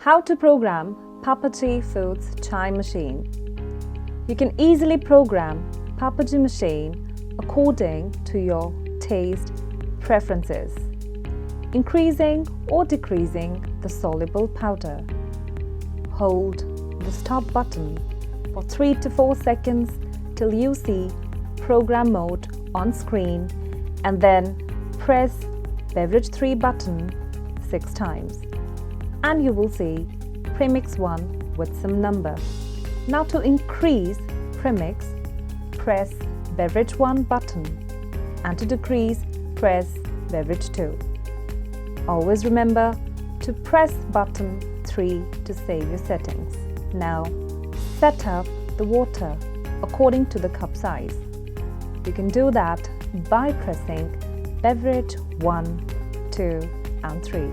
How to program Papaji Foods Chai Machine. You can easily program Papaji machine according to your taste preferences, increasing or decreasing the soluble powder. Hold the stop button for 3 to 4 seconds till you see program mode on screen, and then press beverage 3 button 6 times and you will see premix 1 with some number. Now to increase premix, press beverage 1 button, and to decrease, press beverage 2. Always remember to press button 3 to save your settings. Now set up the water according to the cup size. You can do that by pressing beverage 1, 2 and 3.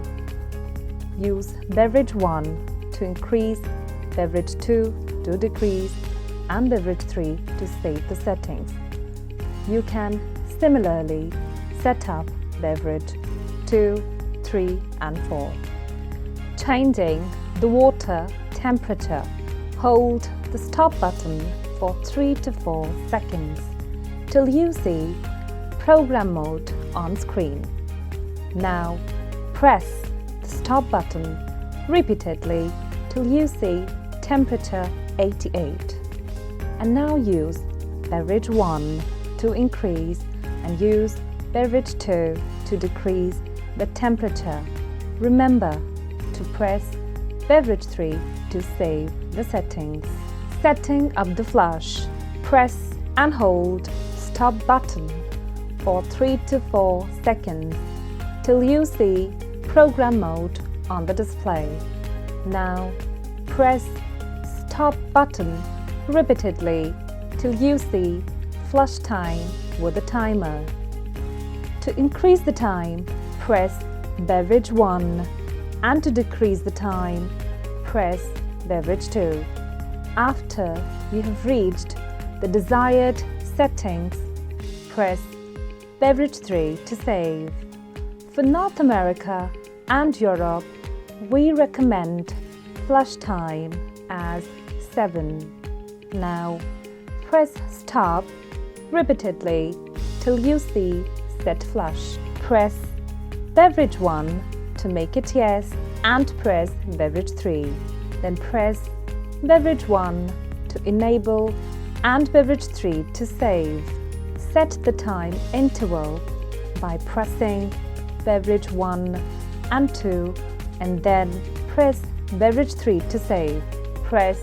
Use beverage 1 to increase, beverage 2 to decrease, and beverage 3 to save the settings. You can similarly set up beverage 2, 3 and 4. Changing the water temperature. Hold the stop button for 3 to 4 seconds till you see program mode on screen. Now press the stop button repeatedly till you see temperature 88. And now use beverage 1 to increase and use beverage 2 to decrease the temperature. Remember to press beverage 3 to save the settings. Setting up the flush. Press and hold stop button for 3 to 4 seconds till you see program mode on the display. Now press stop button repeatedly till you see flush time with a timer. To increase the time, press beverage 1, and to decrease the time, press beverage 2. After you have reached the desired settings, press beverage 3 to save. For North America and Europe, we recommend flush time as 7. Now press stop repeatedly till you see set flush. Press beverage 1 to make it yes, and press beverage 3. Then press beverage 1 to enable and beverage 3 to save. Set the time interval by pressing beverage 1 and 2, and then press beverage 3 to save. Press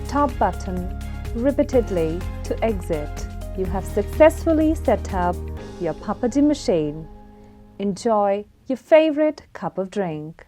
stop button repeatedly to exit. You have successfully set up your Papaji machine. Enjoy your favorite cup of drink.